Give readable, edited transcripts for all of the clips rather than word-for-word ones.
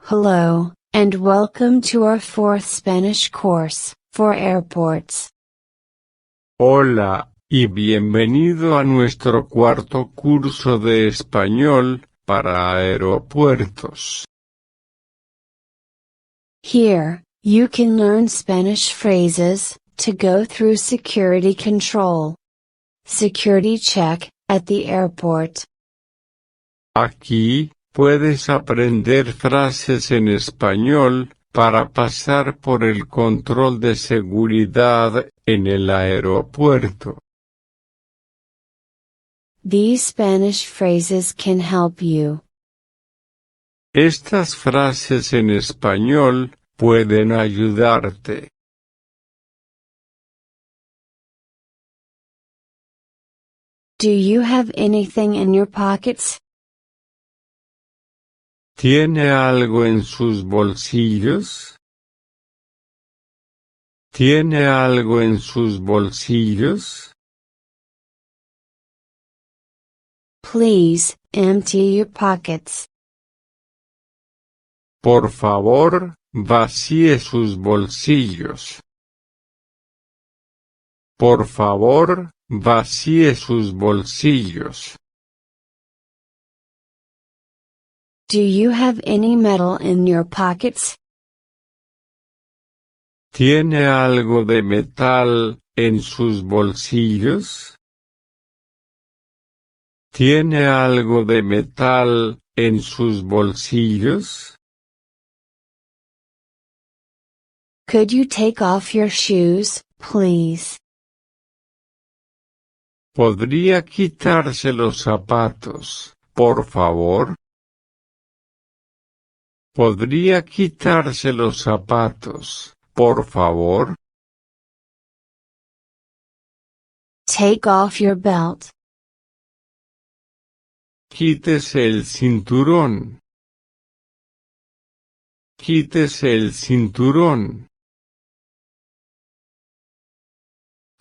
Hello, and welcome to our fourth Spanish course, for airports. Hola, y bienvenido a nuestro cuarto curso de español, para aeropuertos. Here, you can learn Spanish phrases, to go through security control. Security check, at the airport. Aquí, puedes aprender frases en español, para pasar por el control de seguridad, en el aeropuerto. These Spanish phrases can help you. Estas frases en español, pueden ayudarte. Do you have anything in your pockets? ¿Tiene algo en sus bolsillos? ¿Tiene algo en sus bolsillos? Please, empty your pockets. Por favor, vacíe sus bolsillos. Por favor, vacíe sus bolsillos. Do you have any metal in your pockets? ¿Tiene algo de metal en sus bolsillos? ¿Tiene algo de metal en sus bolsillos? Could you take off your shoes, please? ¿Podría quitarse los zapatos, por favor? ¿Podría quitarse los zapatos, por favor? Take off your belt. Quítese el cinturón. Quítese el cinturón.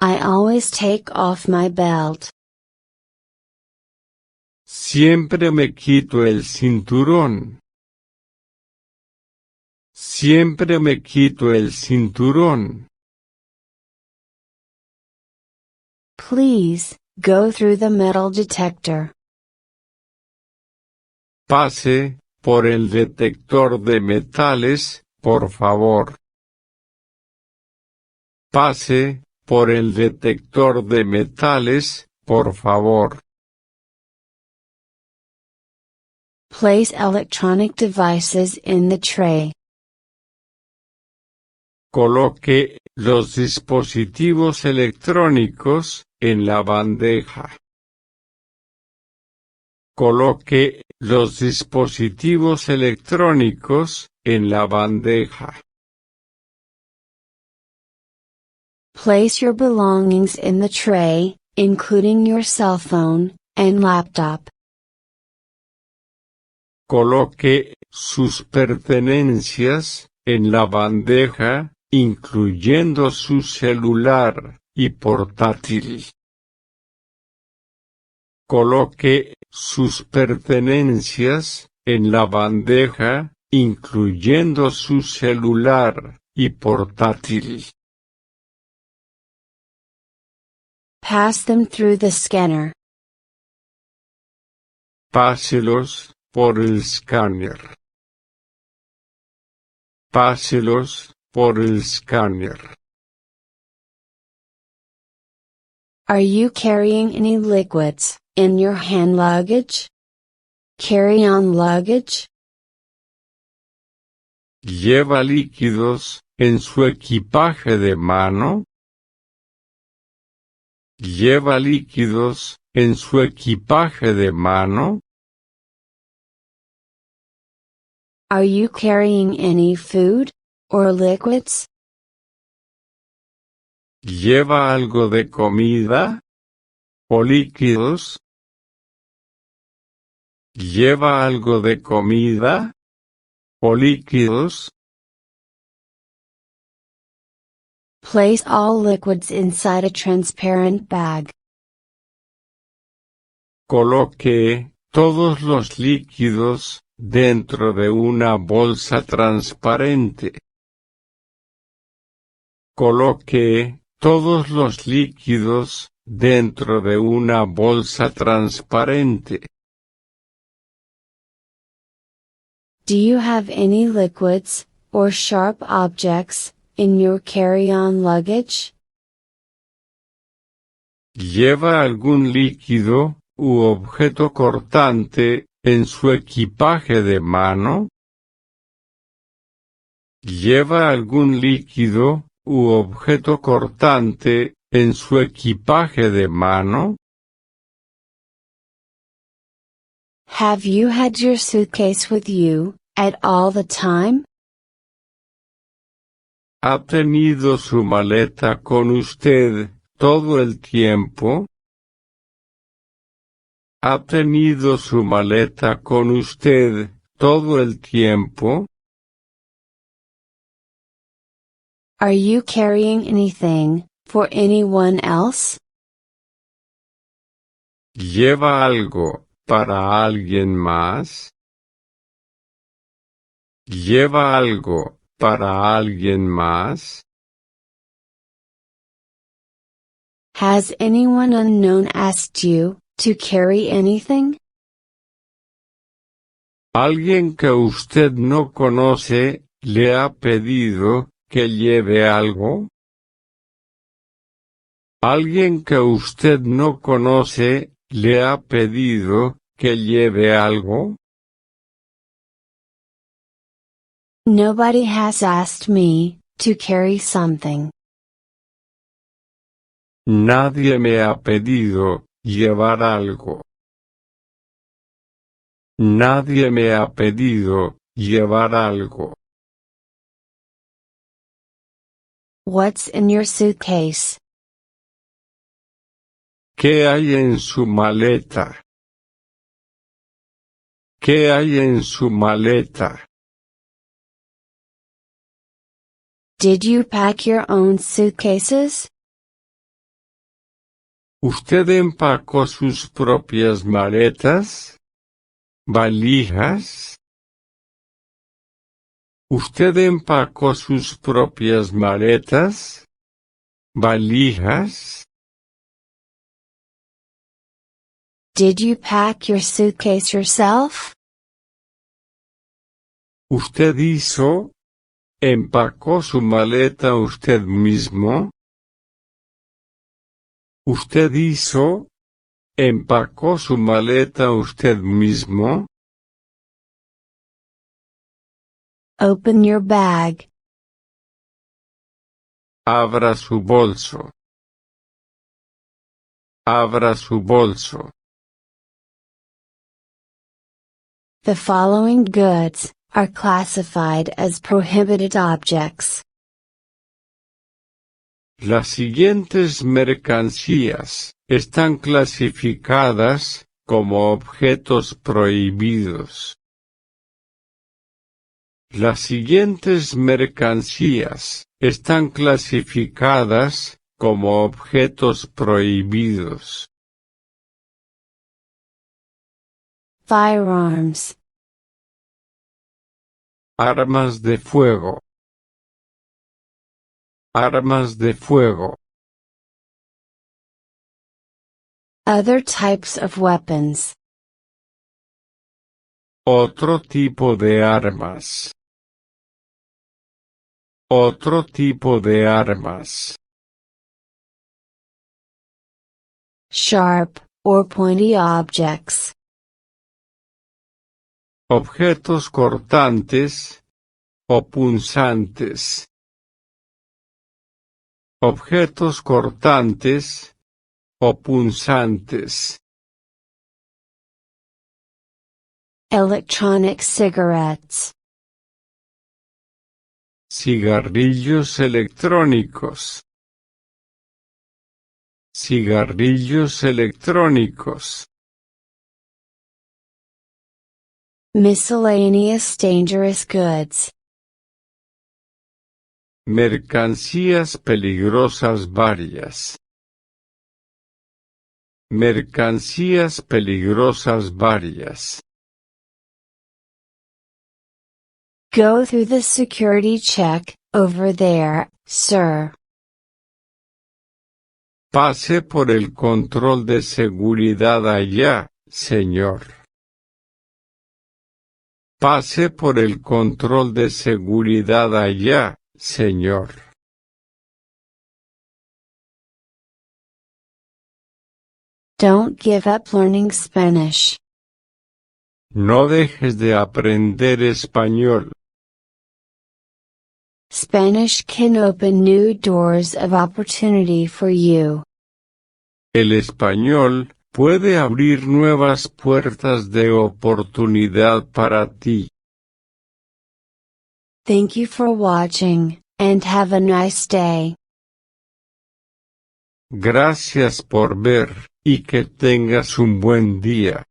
I always take off my belt. Siempre me quito el cinturón. Siempre me quito el cinturón. Please, go through the metal detector. Pase por el detector de metales, por favor. Pase por el detector de metales, por favor. Place electronic devices in the tray. Coloque los dispositivos electrónicos en la bandeja. Coloque los dispositivos electrónicos en la bandeja. Place your belongings in the tray, including your cell phone and laptop. Coloque sus pertenencias en la bandeja, incluyendo su celular y portátil. Coloque sus pertenencias en la bandeja, incluyendo su celular y portátil. Pass them through the scanner. Páselos por el escáner. Páselos por el escáner. Are you carrying any liquids in your hand luggage? Carry-on luggage? ¿Lleva líquidos en su equipaje de mano? ¿Lleva líquidos en su equipaje de mano? Are you carrying any food or liquids? ¿Lleva algo de comida o líquidos? ¿Lleva algo de comida o líquidos? Place all liquids inside a transparent bag. Coloque todos los líquidos dentro de una bolsa transparente. Coloque todos los líquidos dentro de una bolsa transparente. Do you have any liquids, or sharp objects, in your carry-on luggage? ¿Lleva algún líquido u objeto cortante en su equipaje de mano? ¿Lleva algún líquido u objeto cortante en su equipaje de mano? Have you had your suitcase with you, at all the time? ¿Ha tenido su maleta con usted todo el tiempo? ¿Ha tenido su maleta con usted todo el tiempo? Are you carrying anything, for anyone else? ¿Lleva algo para alguien más? ¿Lleva algo para alguien más? Has anyone unknown asked you to carry anything? ¿Alguien que usted no conoce le ha pedido que lleve algo? ¿Alguien que usted no conoce le ha pedido que lleve algo? Nobody has asked me to carry something. Nadie me ha pedido llevar algo. Nadie me ha pedido llevar algo. What's in your suitcase? ¿Qué hay en su maleta? ¿Qué hay en su maleta? Did you pack your own suitcases? ¿Usted empacó sus propias maletas? ¿Valijas? ¿Usted empacó sus propias maletas? ¿Valijas? Did you pack your suitcase yourself? ¿Usted empacó su maleta usted mismo? ¿Usted empacó su maleta usted mismo? Open your bag. Abra su bolso. Abra su bolso. The following goods are classified as prohibited objects. Las siguientes mercancías están clasificadas como objetos prohibidos. Las siguientes mercancías están clasificadas como objetos prohibidos. Firearms. Armas de fuego. Armas de fuego. Other types of weapons. Otro tipo de armas. Otro tipo de armas. Sharp, or pointy objects. Objetos cortantes o punzantes. Objetos cortantes o punzantes. Electronic cigarettes. Cigarrillos electrónicos. Cigarrillos electrónicos. Miscellaneous dangerous goods. Mercancías peligrosas varias. Mercancías peligrosas varias. Go through the security check, over there, sir. Pase por el control de seguridad allá, señor. Pase por el control de seguridad allá, señor. Don't give up learning Spanish. No dejes de aprender español. Spanish can open new doors of opportunity for you. El español puede abrir nuevas puertas de oportunidad para ti. Thank you for watching, and have a nice day. Gracias por ver, y que tengas un buen día.